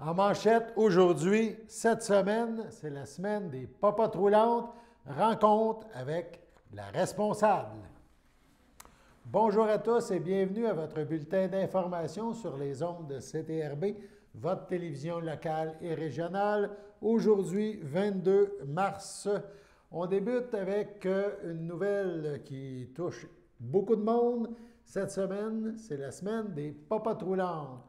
En manchette, aujourd'hui, cette semaine, c'est la semaine des popotes roulantes, rencontre avec la responsable. Bonjour à tous et bienvenue à votre bulletin d'information sur les ondes de CTRB, votre télévision locale et régionale. Aujourd'hui, 22 mars, on débute avec une nouvelle qui touche beaucoup de monde. Cette semaine, c'est la semaine des popotes roulantes.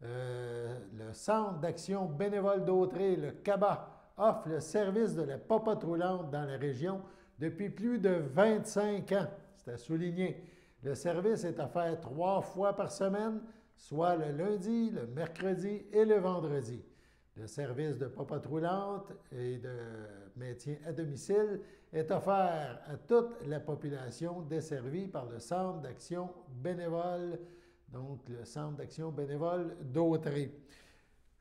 Le Centre d'action bénévole d'Autrey, le CABA, offre le service de la popote roulante dans la région depuis plus de 25 ans. C'est à souligner. Le service est offert 3 fois par semaine, soit le lundi, le mercredi et le vendredi. Le service de popote roulante et de maintien à domicile est offert à toute la population desservie par le Centre d'action bénévole, donc le Centre d'action bénévole d'Autrey.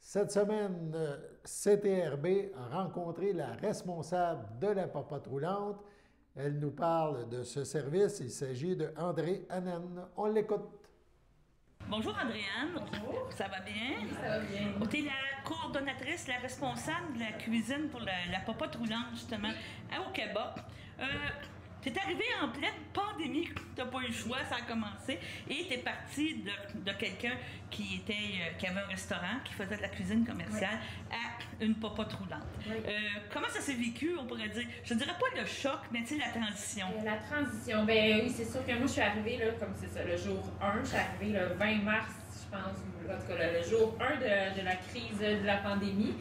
Cette semaine, CTRB a rencontré la responsable de la popote roulante. Elle nous parle de ce service. Il s'agit de André Hannen. On l'écoute. Bonjour Andréane. Bonjour. Ça va bien? Oui, ça va bien. Tu es la coordonnatrice, la responsable de la cuisine pour la popote roulante, justement, au Québec. Tu es arrivée en pleine pandémie, tu n'as pas eu le choix, ça a commencé, et tu es partie de quelqu'un qui avait un restaurant, qui faisait de la cuisine commerciale, à une popote roulante. Oui. Comment ça s'est vécu, on pourrait dire? Je ne dirais pas le choc, mais tu sais, la transition. La transition, ben oui, c'est sûr que moi, je suis arrivée, là, comme c'est ça, le jour 1, je suis arrivée le 20 mars, je pense, ou en tout cas, le jour 1 de la crise de la pandémie.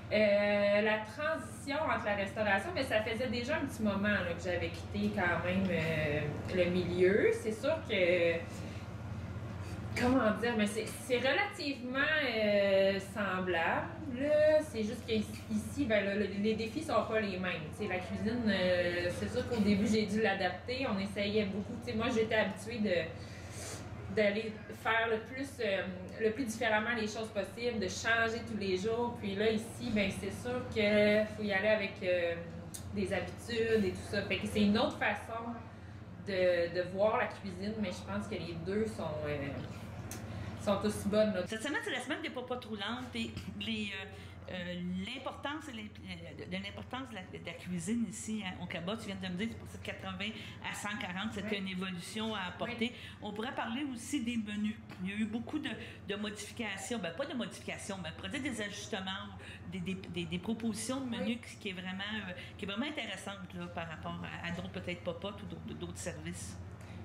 La transition entre la restauration, mais ça faisait déjà un petit moment là, que j'avais quitté quand même le milieu. C'est sûr que, comment dire, mais c'est relativement semblable. C'est juste qu'ici, ben, les défis sont pas les mêmes. T'sais, la cuisine, c'est sûr qu'au début, j'ai dû l'adapter. On essayait beaucoup. T'sais, moi, j'étais habituée d'aller faire le plus différemment les choses possibles, de changer tous les jours. Puis là, ici, ben c'est sûr qu'il faut y aller avec des habitudes et tout ça. Fait que c'est une autre façon de voir la cuisine, mais je pense que les deux sont aussi bonnes. Là. Cette semaine, c'est la semaine des popotes roulantes et l'importance de la cuisine ici au Québec. Tu viens de me dire que c'est pour 80 à 140, c'était une évolution à apporter. Oui. On pourrait parler aussi des menus. Il y a eu beaucoup de modifications, ben pas de modifications, mais peut-être des ajustements, des propositions de menus qui est vraiment intéressante là, par rapport à d'autres peut-être popotes ou d'autres services.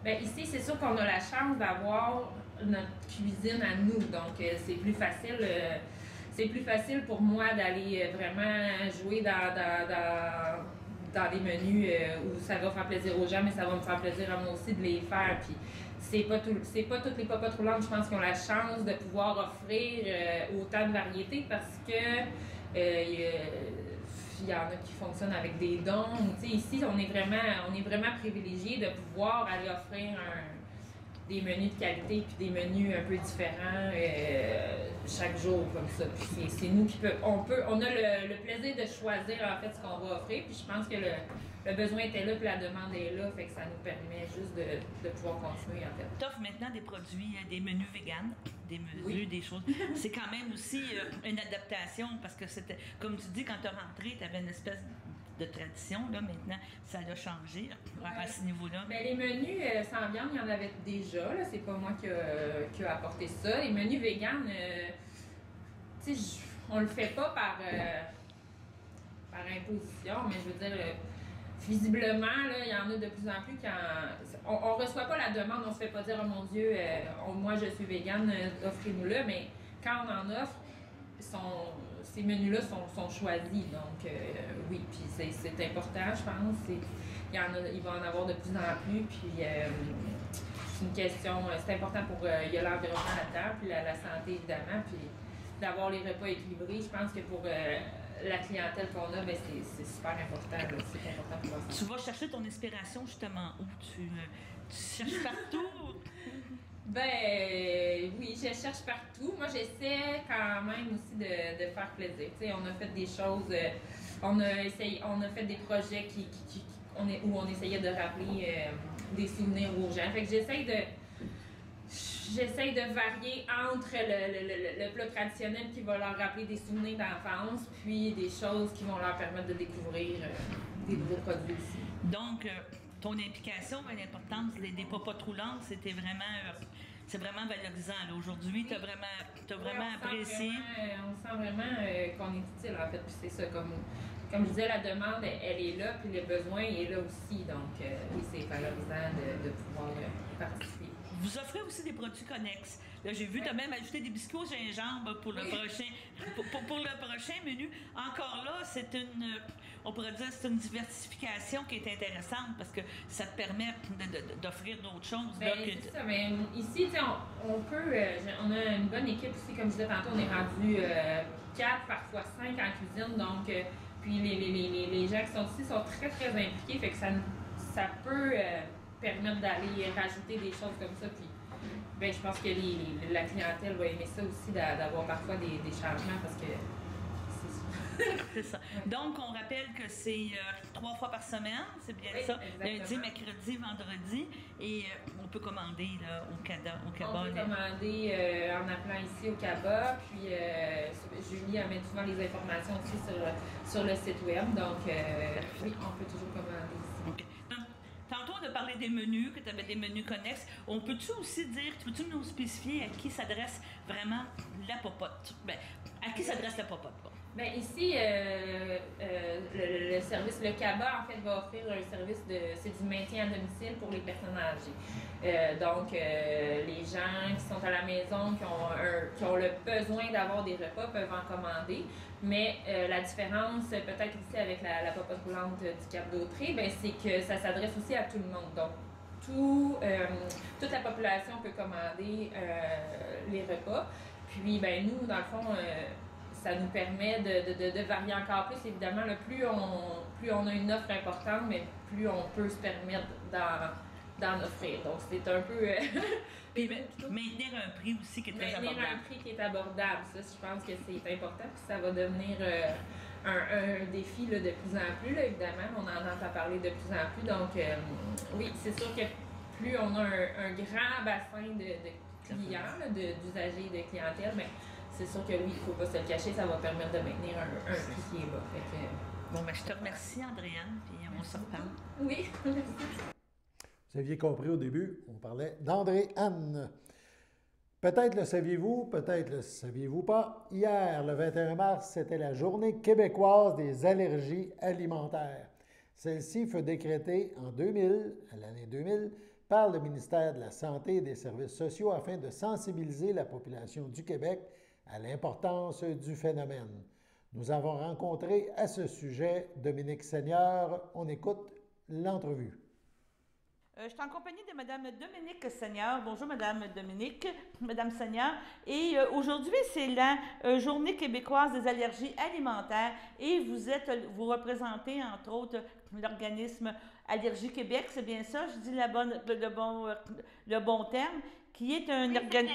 Bien, ici, c'est sûr qu'on a la chance d'avoir notre cuisine à nous, donc c'est plus facile. C'est plus facile pour moi d'aller vraiment jouer dans des menus où ça va faire plaisir aux gens, mais ça va me faire plaisir à moi aussi de les faire. Puis c'est pas toutes les popotes roulantes, je pense, qui ont la chance de pouvoir offrir autant de variétés parce que il y en a qui fonctionnent avec des dons. Ici, on est vraiment privilégié de pouvoir aller offrir des menus de qualité puis des menus un peu différents chaque jour comme ça. Puis c'est nous qui on a le plaisir de choisir en fait ce qu'on va offrir. Puis je pense que le besoin était là puis la demande est là, fait que ça nous permet juste de pouvoir continuer en fait. Tu offres maintenant des produits, des menus véganes, des menus, oui. des choses. C'est quand même aussi une adaptation parce que c'était, comme tu dis, quand tu es rentré, tu avais une espèce de tradition. Là, maintenant, ça a changé à ce niveau-là. Bien, les menus sans viande, il y en avait déjà. Là. C'est pas moi qui a apporté ça. Les menus véganes, on le fait pas par imposition, mais je veux dire, visiblement, là, il y en a de plus en plus qui on reçoit pas la demande, on se fait pas dire « Oh mon Dieu, moi je suis végane, offrez-nous-le » mais quand on en offre, ces menus-là sont choisis, donc oui, puis c'est important, je pense. Il va en avoir de plus en plus, puis c'est une question, c'est important il y a l'environnement là-dedans, puis la santé évidemment, puis d'avoir les repas équilibrés. Je pense que pour la clientèle qu'on a, ben c'est super important. C'est important pour ça. Tu vas chercher ton inspiration justement où? Tu cherches partout? Ben oui, je cherche partout. Moi, j'essaie quand même aussi de faire plaisir. Tu sais, on a fait des choses, on a fait des projets où on essayait de rappeler des souvenirs aux gens. Fait que j'essaye de varier entre le plat traditionnel qui va leur rappeler des souvenirs d'enfance, puis des choses qui vont leur permettre de découvrir des nouveaux produits aussi. Donc, ton implication, l'importance des popotes roulantes, c'était vraiment... c'est vraiment valorisant. Aujourd'hui, tu as vraiment apprécié. On sent vraiment qu'on est utile, en fait. Puis c'est ça, comme je disais, la demande, elle est là, puis le besoin est là aussi. Donc, oui, c'est valorisant de pouvoir participer. Vous offrez aussi des produits connexes. Là, j'ai vu, tu as même ajouté des biscuits au gingembre pour le prochain pour le prochain menu. Encore là, on pourrait dire c'est une diversification qui est intéressante parce que ça te permet d'offrir d'autres choses. Bien, c'est ça. Mais ici, on peut... on a une bonne équipe aussi. Comme je disais tantôt, on est rendu 4, parfois 5 en cuisine. Donc, puis les gens qui sont ici sont très, très impliqués. Fait que ça peut permettre d'aller rajouter des choses comme ça. Puis, ben, je pense que la clientèle va aimer ça aussi, d'avoir parfois des changements parce que c'est ça. C'est ça. Donc, on rappelle que c'est 3 fois par semaine, c'est bien ça. Exactement. Lundi, mercredi, vendredi. Et on peut commander là, au CABA. On peut commander en appelant ici au CABA. Puis, Julie amène souvent les informations aussi sur le site web. Donc, oui, on peut toujours commander ici. Okay. Tantôt, on a parlé des menus, que tu avais des menus connexes. On peut-tu aussi dire, peux-tu nous spécifier à qui s'adresse vraiment la popote? Ben, à qui s'adresse la popote? Bon. Bien, ici, le service, le CABA, en fait, va offrir un service c'est du maintien à domicile pour les personnes âgées. Donc, les gens qui sont à la maison, qui ont le besoin d'avoir des repas, peuvent en commander. Mais la différence, peut-être ici avec la popote roulante du Cap-d'Autrey, ben, c'est que ça s'adresse aussi à tout le monde. Donc, toute la population peut commander les repas. Puis, ben, nous, dans le fond, ça nous permet de varier encore plus. Évidemment, plus on a une offre importante, mais plus on peut se permettre d'en offrir. Donc, c'est un peu... Puis maintenir un prix aussi qui est très abordable. Maintenir un prix qui est abordable, ça, je pense que c'est important. Puis ça va devenir un défi là, de plus en plus. Là, évidemment, on en entend parler de plus en plus. Donc, oui, c'est sûr que plus on a un grand bassin de clients, d'usagers, de clientèle, mais c'est sûr que oui, il ne faut pas se le cacher, ça va permettre de maintenir un prix qui est bas. Bon, ben, je te remercie, Andréane, puis on se reparle. Oui, merci. Vous aviez compris au début, on parlait d'André-Anne. Peut-être le saviez-vous, peut-être le saviez-vous pas. Hier, le 21 mars, c'était la Journée québécoise des allergies alimentaires. Celle-ci fut décrétée en 2000, à l'année 2000, par le ministère de la Santé et des Services sociaux afin de sensibiliser la population du Québec à l'importance du phénomène. Nous avons rencontré à ce sujet Dominique Seigneur. On écoute l'entrevue. Je suis en compagnie de Mme Dominique Seigneur. Bonjour, Mme Dominique, Mme Seigneur. Et aujourd'hui, c'est la Journée québécoise des allergies alimentaires et vous représentez, entre autres, l'organisme Allergie Québec, c'est bien ça? Je dis le bon terme, qui est un organisme...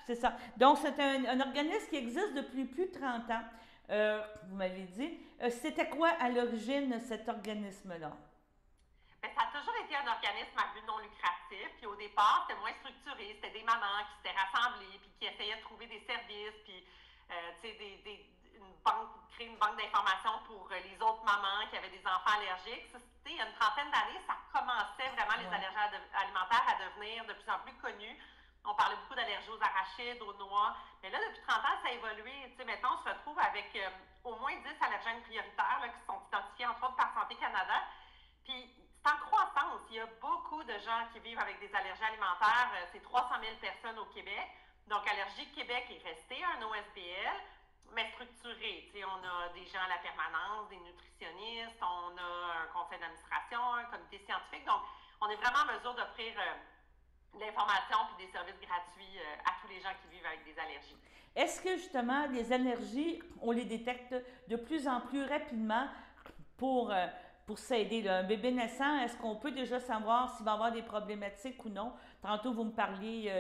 C'est ça. Donc, c'est un organisme qui existe depuis plus de 30 ans. Vous m'avez dit. C'était quoi à l'origine cet organisme-là? Bien, ça a toujours été un organisme à but non lucratif. Puis au départ, c'était moins structuré. C'était des mamans qui s'étaient rassemblées, puis qui essayaient de trouver des services, puis créer une banque d'informations pour les autres mamans qui avaient des enfants allergiques. Ça, il y a une trentaine d'années, ça commençait vraiment les allergies alimentaires à devenir de plus en plus connues. On parlait beaucoup d'allergies aux arachides, aux noix. Mais là, depuis 30 ans, ça a évolué. Maintenant, on se retrouve avec au moins 10 allergènes prioritaires là, qui sont identifiés, entre autres, par Santé Canada. Puis, c'est en croissance. Il y a beaucoup de gens qui vivent avec des allergies alimentaires. C'est 300 000 personnes au Québec. Donc, Allergie Québec est resté un OSBL, mais structuré. On a des gens à la permanence, des nutritionnistes, on a un conseil d'administration, un comité scientifique. Donc, on est vraiment en mesure d'offrir de l'information et des services gratuits à tous les gens qui vivent avec des allergies. Est-ce que, justement, les allergies, on les détecte de plus en plus rapidement pour s'aider? Un bébé naissant, est-ce qu'on peut déjà savoir s'il va avoir des problématiques ou non? Tantôt, vous me parliez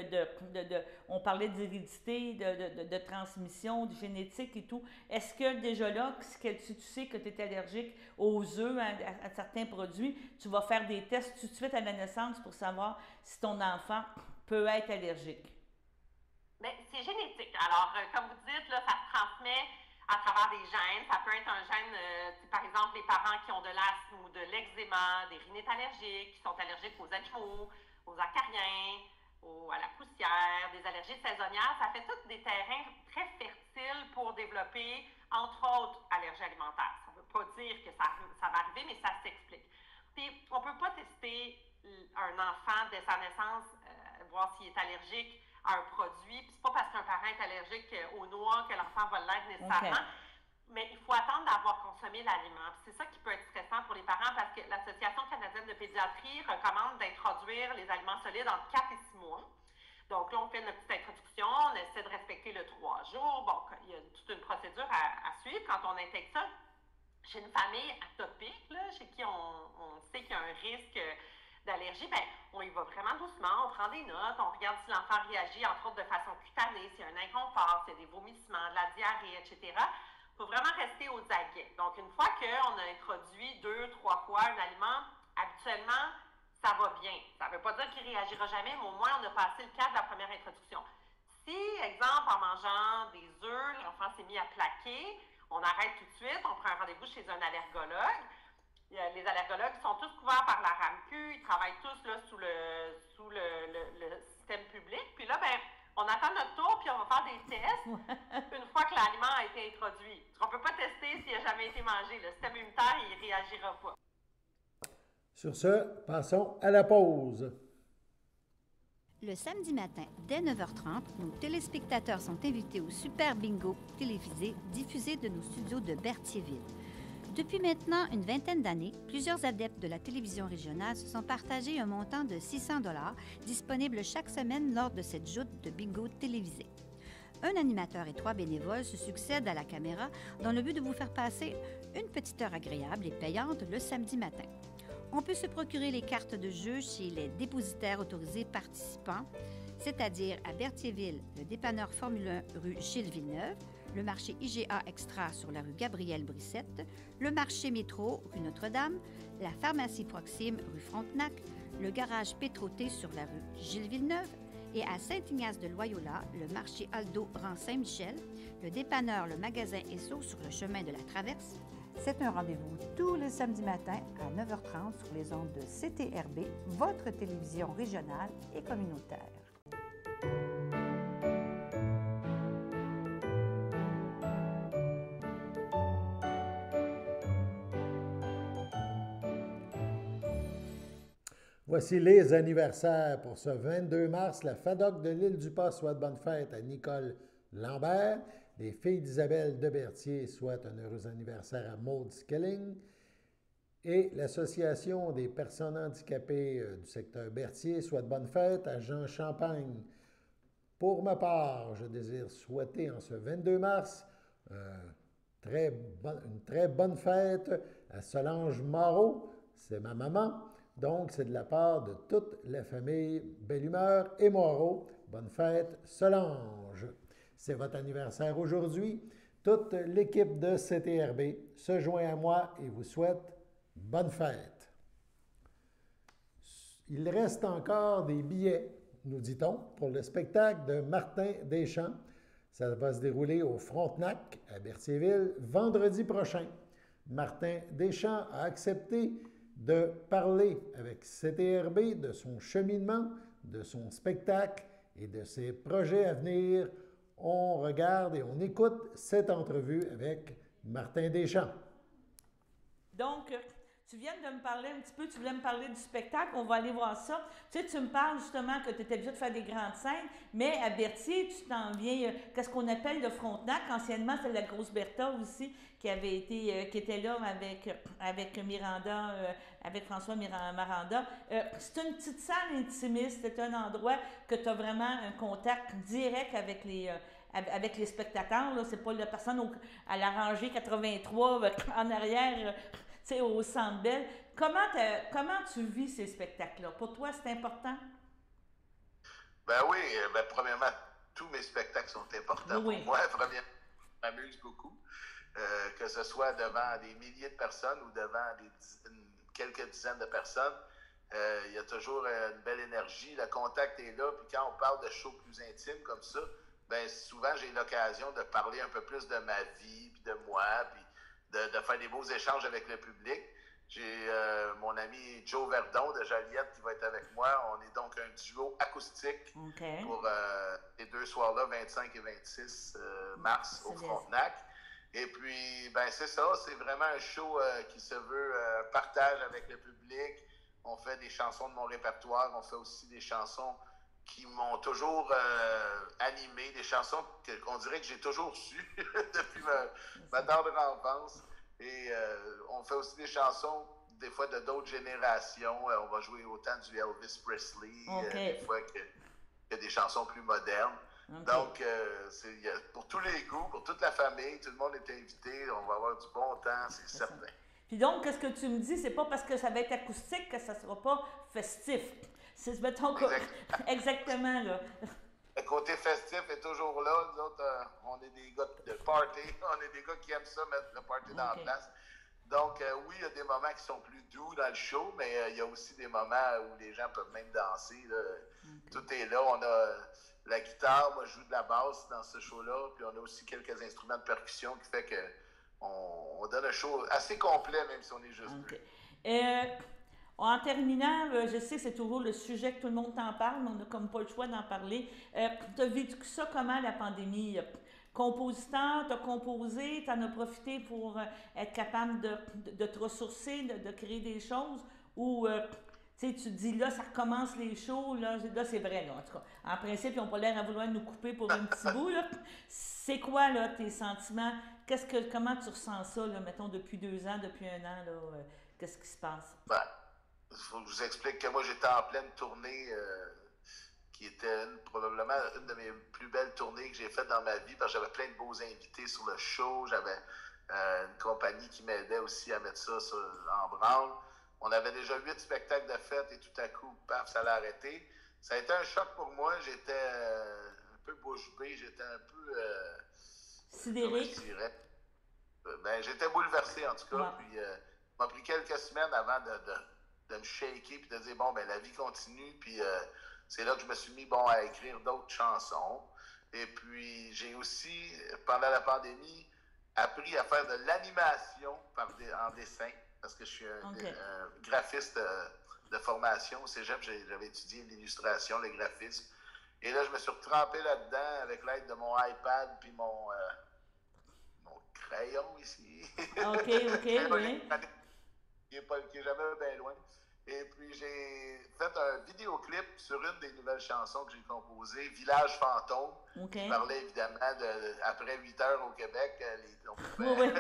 on parlait d'hérédité, de transmission, de génétique et tout. Est-ce que déjà là, si tu sais que tu es allergique aux œufs, à certains produits, tu vas faire des tests tout de suite à la naissance pour savoir si ton enfant peut être allergique? Bien, c'est génétique. Alors, comme vous dites, là, ça se transmet à travers des gènes. Ça peut être un gène, par exemple, les parents qui ont de l'asthme ou de l'eczéma, des rhinites allergiques, qui sont allergiques aux animaux, aux acariens, à la poussière, des allergies saisonnières. Ça fait tous des terrains très fertiles pour développer, entre autres, allergies alimentaires. Ça ne veut pas dire que ça va arriver, mais ça s'explique. Puis, on ne peut pas tester un enfant dès sa naissance, voir s'il est allergique à un produit. Puis c'est pas parce qu'un parent est allergique aux noix que l'enfant va l'être nécessairement. Okay. Mais il faut attendre d'avoir consommé l'aliment. Puis c'est ça qui peut être stressant pour les parents parce que l'Association canadienne de pédiatrie recommande d'introduire les aliments solides entre 4 et 6 mois. Donc là, on fait notre petite introduction, on essaie de respecter le 3 jours. Bon, il y a toute une procédure à suivre quand on intègre ça. Chez une famille atopique, là, chez qui on sait qu'il y a un risque d'allergie, bien, on y va vraiment doucement, on prend des notes, on regarde si l'enfant réagit, entre autres, de façon cutanée, s'il y a un inconfort, s'il y a des vomissements, de la diarrhée, etc. Il faut vraiment rester aux aguets. Donc, une fois qu'on a introduit 2-3 fois un aliment, habituellement, ça va bien. Ça ne veut pas dire qu'il ne réagira jamais, mais au moins, on a passé le cadre de la première introduction. Si, exemple, en mangeant des œufs, l'enfant s'est mis à plaquer, on arrête tout de suite, on prend un rendez-vous chez un allergologue. Les allergologues sont tous couverts par la RAMQ, ils travaillent tous là, sous le système public. Puis là, ben, on attend notre tour, puis on va faire des tests une fois que l'aliment a été introduit. On ne peut pas tester s'il n'a jamais été mangé. Le système immunitaire, il ne réagira pas. Sur ce, passons à la pause. Le samedi matin, dès 9h30, nos téléspectateurs sont invités au Super Bingo télévisé diffusé de nos studios de Berthierville. Depuis maintenant une vingtaine d'années, plusieurs adeptes de la télévision régionale se sont partagés un montant de 600 $ disponible chaque semaine lors de cette joute de bingo télévisé. Un animateur et 3 bénévoles se succèdent à la caméra dans le but de vous faire passer une petite heure agréable et payante le samedi matin. On peut se procurer les cartes de jeu chez les dépositaires autorisés participants, c'est-à-dire à Berthierville, le dépanneur Formule 1 rue Gilles Villeneuve, le marché IGA Extra sur la rue Gabrielle-Brissette, le marché Métro rue Notre-Dame, la pharmacie Proxime rue Frontenac, le garage Pétroté sur la rue Gilles Villeneuve et à Saint-Ignace-de-Loyola, le marché Aldo rang Saint-Michel, le dépanneur Le Magasin Esso sur le chemin de la Traverse. C'est un rendez-vous tous les samedis matins à 9h30 sur les ondes de CTRB, votre télévision régionale et communautaire. Voici les anniversaires pour ce 22 mars. La FADOC de l'Île-du-Pas souhaite bonne fête à Nicole Lambert. Les filles d'Isabelle de Berthier souhaitent un heureux anniversaire à Maude Skelling. Et l'Association des personnes handicapées du secteur Berthier souhaite bonne fête à Jean Champagne. Pour ma part, je désire souhaiter en ce 22 mars une très bonne fête à Solange Moreau. C'est ma maman. Donc, c'est de la part de toute la famille Belle Humeur et Moreau. Bonne fête, Solange. C'est votre anniversaire aujourd'hui. Toute l'équipe de CTRB se joint à moi et vous souhaite bonne fête. Il reste encore des billets, nous dit-on, pour le spectacle de Martin Deschamps. Ça va se dérouler au Frontenac, à Berthierville, vendredi prochain. Martin Deschamps a accepté de parler avec CTRB de son cheminement, de son spectacle et de ses projets à venir. On regarde et on écoute cette entrevue avec Martin Deschamps. Donc, tu viens de me parler un petit peu, tu voulais me parler du spectacle, on va aller voir ça. Tu sais, tu me parles justement que tu étais habitué de faire des grandes scènes, mais à Berthier, tu t'en viens, qu'est-ce qu'on appelle le Frontenac. Anciennement, c'est la Grosse Bertha aussi, qui était là avec Miranda, avec François Miranda. C'est une petite salle intimiste, c'est un endroit que tu as vraiment un contact direct avec les spectateurs. Là. C'est pas la personne à la rangée 83 en arrière, au Centre Bell. Comment tu vis ces spectacles-là? Pour toi, c'est important? Ben oui, premièrement, tous mes spectacles sont importants pour moi. Premièrement, je m'amuse beaucoup. Que ce soit devant des milliers de personnes ou devant quelques dizaines de personnes, il y a toujours une belle énergie. Le contact est là. Puis quand on parle de shows plus intimes comme ça, ben souvent j'ai l'occasion de parler un peu plus de ma vie, puis de moi, puis de faire des beaux échanges avec le public. J'ai mon ami Joe Verdon de Joliette qui va être avec moi. On est donc un duo acoustique pour les 2 soirs-là, 25 et 26 mars au Frontenac. Et puis, ben c'est ça, c'est vraiment un show qui se veut partage avec le public. On fait des chansons de mon répertoire, on fait aussi des chansons qui m'ont toujours animé, des chansons qu'on dirait que j'ai toujours su depuis ma tendre enfance. Et on fait aussi des chansons, des fois, de d'autres générations. On va jouer autant du Elvis Presley, des fois qu'il y a des chansons plus modernes. Donc, pour tous les goûts, pour toute la famille, tout le monde est invité. On va avoir du bon temps, c'est certain. Puis donc, qu'est-ce que tu me dis? C'est pas parce que ça va être acoustique que ça sera pas festif. C'est, mettons, exactement, là. Le côté festif est toujours là. Nous autres, on est des gars de party. On est des gars qui aiment ça, mettre le party dans la place. Donc, oui, il y a des moments qui sont plus doux dans le show, mais il y a aussi des moments où les gens peuvent même danser. Là. Tout est là. On a la guitare. Moi, je joue de la basse dans ce show-là. Puis, on a aussi quelques instruments de percussion qui fait que on donne un show assez complet, même si on est juste deux. En terminant, je sais que c'est toujours le sujet que tout le monde t'en parle, mais on n'a comme pas le choix d'en parler. Tu as vécu ça comment, la pandémie? Compositeur, tu as composé, tu en as profité pour être capable de te ressourcer, de créer des choses? Ou tu te dis, là, ça recommence les shows, là c'est vrai, là, en tout cas. En principe, ils n'ont pas l'air à vouloir nous couper pour un petit bout, là. C'est quoi, là, tes sentiments? Comment tu ressens ça, là, mettons, depuis 2 ans, depuis 1 an, là? Qu'est-ce qui se passe? Il faut que je vous explique que moi, j'étais en pleine tournée qui était probablement une de mes plus belles tournées que j'ai faites dans ma vie parce que j'avais plein de beaux invités sur le show. J'avais une compagnie qui m'aidait aussi à mettre ça en branle. On avait déjà 8 spectacles de fête et tout à coup, paf, ça l'a arrêté. Ça a été un choc pour moi. J'étais un peu bouche bée. J'étais un peu... sidéré. J'étais bouleversé, en tout cas. Ouais. Puis, m'a pris quelques semaines avant de me shaker puis de dire, bon, ben la vie continue. Puis c'est là que je me suis mis, à écrire d'autres chansons. Et puis, j'ai aussi, pendant la pandémie, appris à faire de l'animation en dessin, parce que je suis un graphiste de formation. Au cégep, j'avais étudié l'illustration, le graphisme. Et là, je me suis retrempé là-dedans avec l'aide de mon iPad puis mon crayon ici. OK, oui. Qui est jamais bien loin. Et puis, j'ai fait un vidéoclip sur une des nouvelles chansons que j'ai composées, Village fantôme, qui parlait évidemment après 8 heures au Québec, on pouvait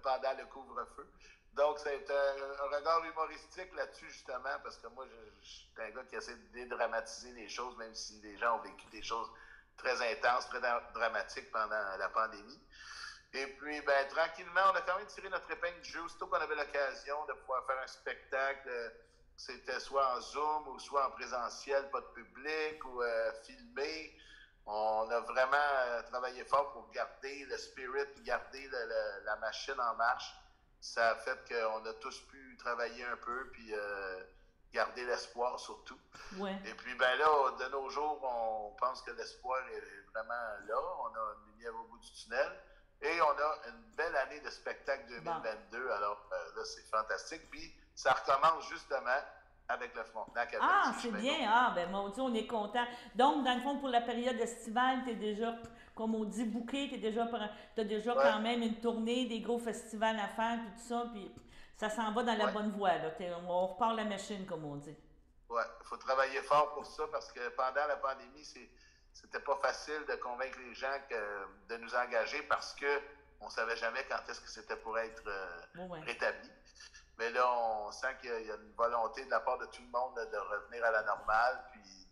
pendant le couvre-feu. Donc, c'est un regard humoristique là-dessus, justement, parce que moi, je suis un gars qui essaie de dédramatiser les choses, même si les gens ont vécu des choses très intenses, très dramatiques pendant la pandémie. Et puis, tranquillement, on a quand même tiré notre épingle du jeu. Aussitôt qu'on avait l'occasion de pouvoir faire un spectacle, c'était soit en Zoom ou soit en présentiel, pas de public, ou filmé. On a vraiment travaillé fort pour garder le spirit, garder la machine en marche. Ça a fait qu'on a tous pu travailler un peu, puis garder l'espoir surtout. Ouais. Et puis, là, de nos jours, on pense que l'espoir est vraiment là. On a une lumière au bout du tunnel. Et on a une belle année de spectacle 2022. Bon. Alors, là, c'est fantastique. Puis, ça recommence justement avec le Frontenac. C'est bien. Mon Dieu, on est content. Donc, dans le fond, pour la période estivale, tu es déjà, comme on dit, booké. Tu as déjà quand même une tournée, des gros festivals à faire, tout ça. Puis, ça s'en va dans la bonne voie. Là. On repart la machine, comme on dit. Oui, il faut travailler fort pour ça parce que pendant la pandémie, c'était pas facile de convaincre les gens de nous engager parce qu'on ne savait jamais quand est-ce que c'était pour être rétabli. Mais là, on sent qu'il y a une volonté de la part de tout le monde de revenir à la normale. Puis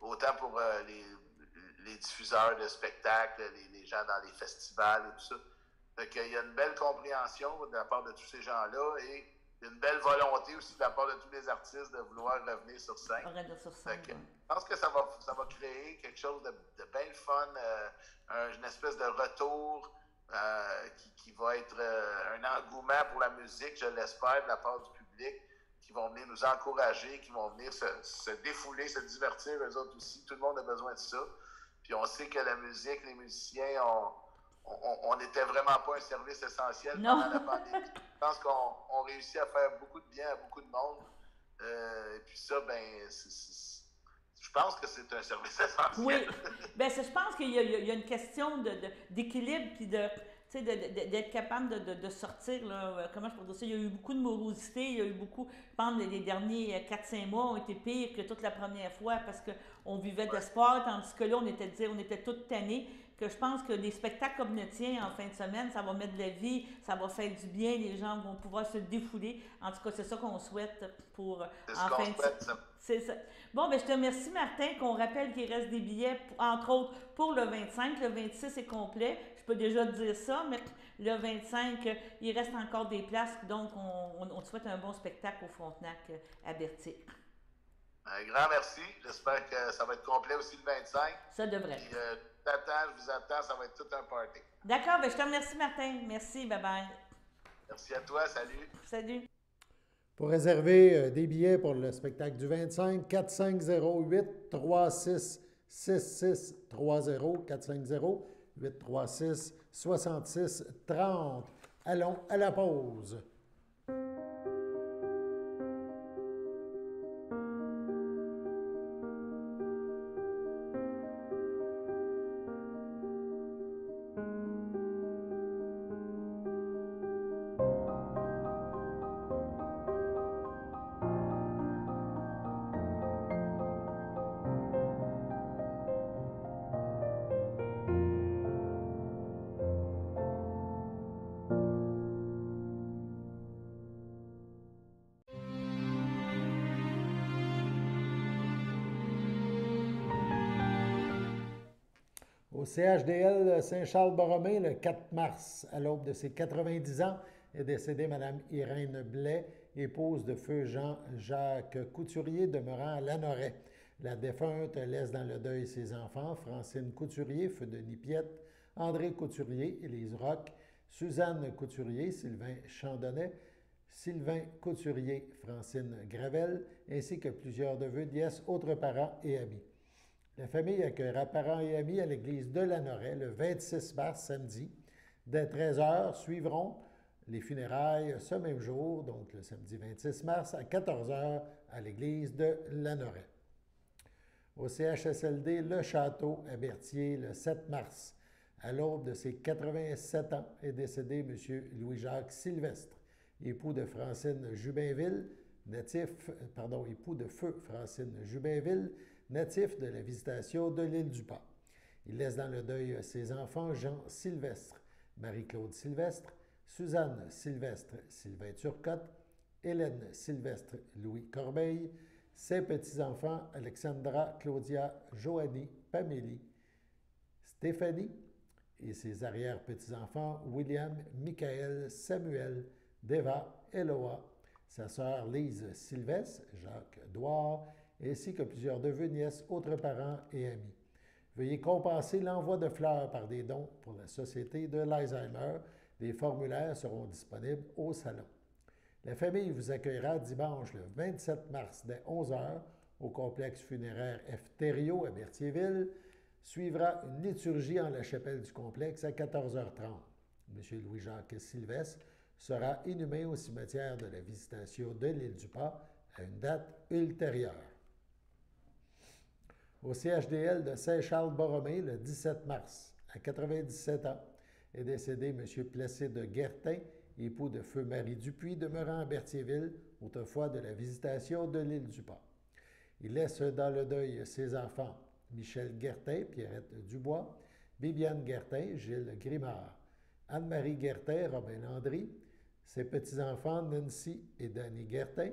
autant pour les diffuseurs de spectacles, les gens dans les festivals et tout ça. Fait qu'il y a une belle compréhension de la part de tous ces gens-là et une belle volonté aussi de la part de tous les artistes de vouloir revenir sur scène. Je pense que ça va créer quelque chose de bien fun, une espèce de retour qui va être un engouement pour la musique, je l'espère, de la part du public, qui vont venir nous encourager, qui vont venir se défouler, se divertir, eux autres aussi. Tout le monde a besoin de ça. Puis on sait que la musique, les musiciens, on n'était vraiment pas un service essentiel pendant la pandémie. Je pense qu'on réussit à faire beaucoup de bien à beaucoup de monde. Et puis ça, ben, je pense que c'est un service essentiel. Oui. Bien, je pense qu'il y a une question d'équilibre puis d'être capable de sortir, là, comment je peux dire ça, il y a eu beaucoup de morosité, il y a eu beaucoup, je pense que les derniers 4-5 mois ont été pires que toute la première fois parce qu'on vivait d'espoir, tandis que là, on était tous tannés, que je pense que les spectacles comme le tien en fin de semaine, ça va mettre de la vie, ça va faire du bien, les gens vont pouvoir se défouler. En tout cas, c'est ça qu'on souhaite pour en fin de semaine. C'est ça. Bon, ben je te remercie, Martin, qu'on rappelle qu'il reste des billets, entre autres, pour le 25. Le 26 est complet. Je peux déjà te dire ça, mais le 25, il reste encore des places. Donc, on te souhaite un bon spectacle au Frontenac à Berthier. Un grand merci. J'espère que ça va être complet aussi le 25. Ça devrait. Puis, je vous attends, ça va être tout un party. D'accord, ben je te remercie, Martin. Merci, bye-bye. Merci à toi, salut. Salut. Pour réserver des billets pour le spectacle du 25, 4508-366630, 450-836-6630. Allons à la pause. Au CHDL Saint-Charles-Borromée, le 4 mars, à l'aube de ses 90 ans, est décédée Mme Irène Blais, épouse de feu Jean-Jacques Couturier, demeurant à Lanoret. La défunte laisse dans le deuil ses enfants, Francine Couturier, feu Denis Piette, André Couturier, Élise Roch, Suzanne Couturier, Sylvain Chandonnet, Sylvain Couturier, Francine Gravel, ainsi que plusieurs neveux, nièces, autres parents et amis. La famille accueillera parents et amis à l'église de Lanoret le 26 mars, samedi. Dès 13h, suivront les funérailles ce même jour, donc le samedi 26 mars, à 14h à l'église de Lanoret. Au CHSLD Le Château à Berthier, le 7 mars, à l'aube de ses 87 ans, est décédé M. Louis-Jacques Sylvestre, époux de Francine Jubinville, époux de feu Francine Jubinville, natif de la Visitation de l'île du Pas. Il laisse dans le deuil ses enfants Jean Sylvestre, Marie-Claude Sylvestre, Suzanne Sylvestre, Sylvain Turcotte, Hélène Sylvestre, Louis Corbeil, ses petits-enfants Alexandra, Claudia, Joanie, Pamélie, Stéphanie et ses arrière-petits-enfants William, Michael, Samuel, Deva, Eloa, sa sœur Lise Sylvestre, Jacques Douard, ainsi que plusieurs neveux, nièces, autres parents et amis. Veuillez compenser l'envoi de fleurs par des dons pour la Société de l'Alzheimer. Des formulaires seront disponibles au salon. La famille vous accueillera dimanche le 27 mars dès 11h au complexe funéraire F. Thériault à Berthierville. Suivra une liturgie en la chapelle du complexe à 14h30. M. Louis-Jacques Sylvestre sera inhumé au cimetière de la Visitation de l'île du Pas à une date ultérieure. Au CHDL de Saint-Charles-Borromée, le 17 mars, à 97 ans, est décédé M. Placide Guertin, époux de feu Marie Dupuis, demeurant à Berthierville, autrefois de la Visitation de l'île du Pas. Il laisse dans le deuil ses enfants Michel Guertin, Pierrette Dubois, Bibiane Guertin, Gilles Grimard, Anne-Marie Guertin, Robin Landry, ses petits-enfants Nancy et Danny Guertin,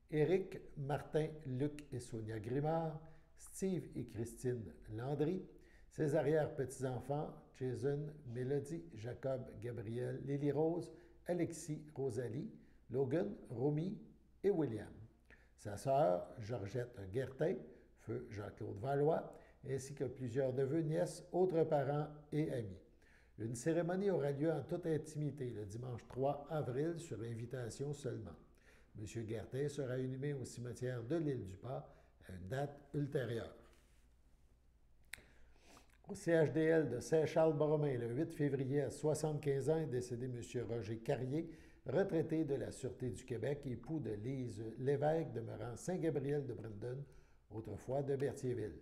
Éric, Martin, Luc et Sonia Grimard, Steve et Christine Landry, ses arrière-petits-enfants Jason, Mélodie, Jacob, Gabriel, Lily-Rose, Alexis, Rosalie, Logan, Romy et William. Sa sœur, Georgette Guertin, feu Jean-Claude Valois, ainsi que plusieurs neveux, nièces, autres parents et amis. Une cérémonie aura lieu en toute intimité le dimanche 3 avril sur invitation seulement. M. Guertin sera inhumé au cimetière de l'île du Pas à une date ultérieure. Au CHDL de Saint-Charles-Borromée, le 8 février, à 75 ans, est décédé M. Roger Carrier, retraité de la Sûreté du Québec, époux de Lise Lévesque, demeurant Saint-Gabriel de Brandon, autrefois de Berthierville.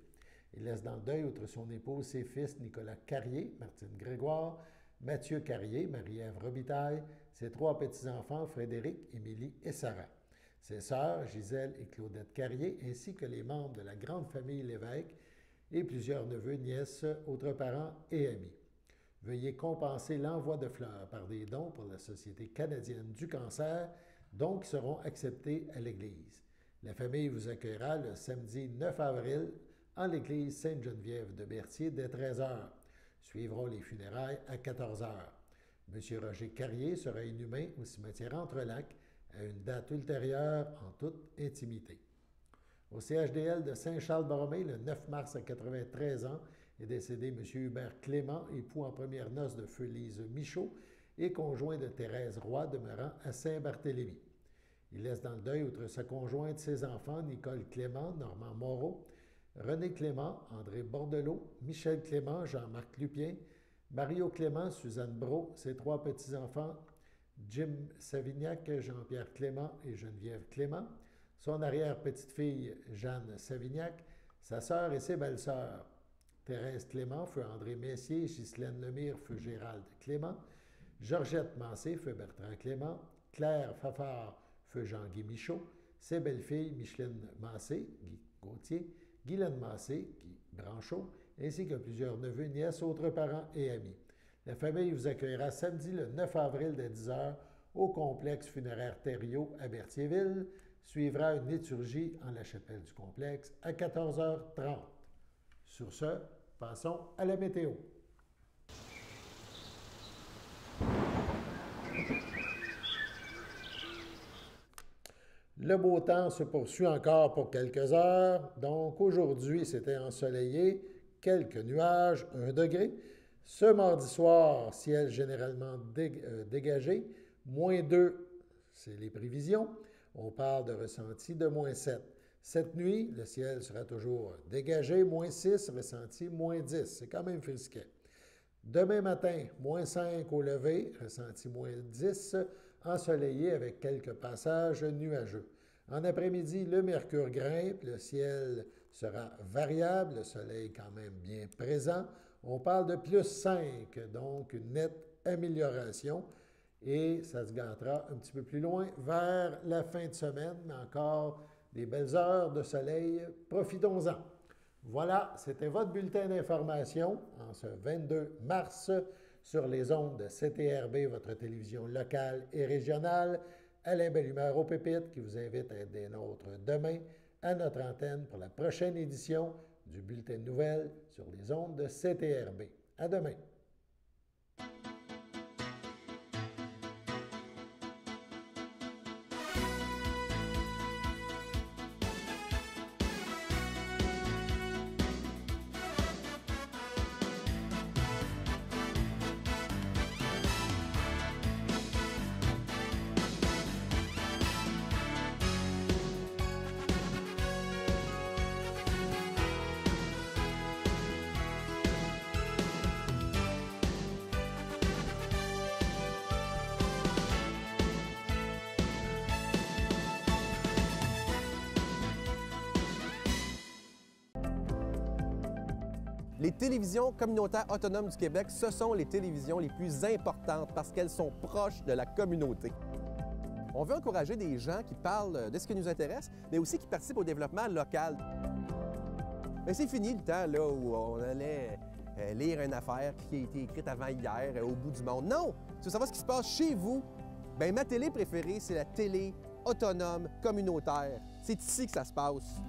Il laisse dans le deuil, outre son épouse, ses fils Nicolas Carrier, Martine Grégoire, Mathieu Carrier, Marie-Ève Robitaille, ses 3 petits-enfants, Frédéric, Émilie et Sarah. Ses sœurs, Gisèle et Claudette Carrier, ainsi que les membres de la grande famille Lévesque et plusieurs neveux, nièces, autres parents et amis. Veuillez compenser l'envoi de fleurs par des dons pour la Société canadienne du cancer, dons qui seront acceptés à l'Église. La famille vous accueillera le samedi 9 avril en l'Église Sainte-Geneviève de Berthier dès 13 h. Suivront les funérailles à 14 h. M. Roger Carrier sera inhumé au cimetière Entrelacs à une date ultérieure en toute intimité. Au CHDL de Saint-Charles-Borromée, le 9 mars à 93 ans, est décédé M. Hubert Clément, époux en première noces de feu Lise Michaud et conjoint de Thérèse Roy, demeurant à Saint-Barthélemy. Il laisse dans le deuil, outre sa conjointe, ses enfants, Nicole Clément, Normand Moreau, René Clément, André Bordelot, Michel Clément, Jean-Marc Lupien, Mario Clément, Suzanne Brault, ses 3 petits-enfants, Jim Savignac, Jean-Pierre Clément et Geneviève Clément, son arrière-petite-fille, Jeanne Savignac, sa sœur et ses belles-sœurs, Thérèse Clément, feu André Messier, Ghislaine Lemire, feu Gérald Clément, Georgette Massé, feu Bertrand Clément, Claire Fafard, feu Jean-Guy Michaud, ses belles-filles, Micheline Massé, Guy Gauthier, Guylaine Massé, Guy Branchot, ainsi que plusieurs neveux, nièces, autres parents et amis. La famille vous accueillera samedi le 9 avril dès 10 h au complexe funéraire Thériault à Berthierville. Suivra une liturgie en la chapelle du complexe à 14h30. Sur ce, passons à la météo. Le beau temps se poursuit encore pour quelques heures. Donc aujourd'hui, c'était ensoleillé, quelques nuages, 1 degré. Ce mardi soir, ciel généralement dégagé, -2, c'est les prévisions. On parle de ressenti de -7. Cette nuit, le ciel sera toujours dégagé, -6, ressenti -10. C'est quand même frisquet. Demain matin, -5 au lever, ressenti -10, ensoleillé avec quelques passages nuageux. En après-midi, le mercure grimpe, le ciel sera variable, le soleil quand même bien présent. On parle de +5, donc une nette amélioration. Et ça se gâtera un petit peu plus loin vers la fin de semaine, mais encore des belles heures de soleil. Profitons-en. Voilà, c'était votre bulletin d'information en ce 22 mars sur les ondes de CTRB, votre télévision locale et régionale. Alain Bellumeur aux pépites qui vous invite à être des nôtres demain à notre antenne pour la prochaine édition du bulletin de nouvelles sur les ondes de CTRB. À demain. Les télévisions communautaires autonomes du Québec, ce sont les télévisions les plus importantes parce qu'elles sont proches de la communauté. On veut encourager des gens qui parlent de ce qui nous intéresse, mais aussi qui participent au développement local. Mais c'est fini le temps là, où on allait lire une affaire qui a été écrite avant hier au bout du monde. Non! Tu veux savoir ce qui se passe chez vous? Bien, ma télé préférée, c'est la télé autonome communautaire. C'est ici que ça se passe.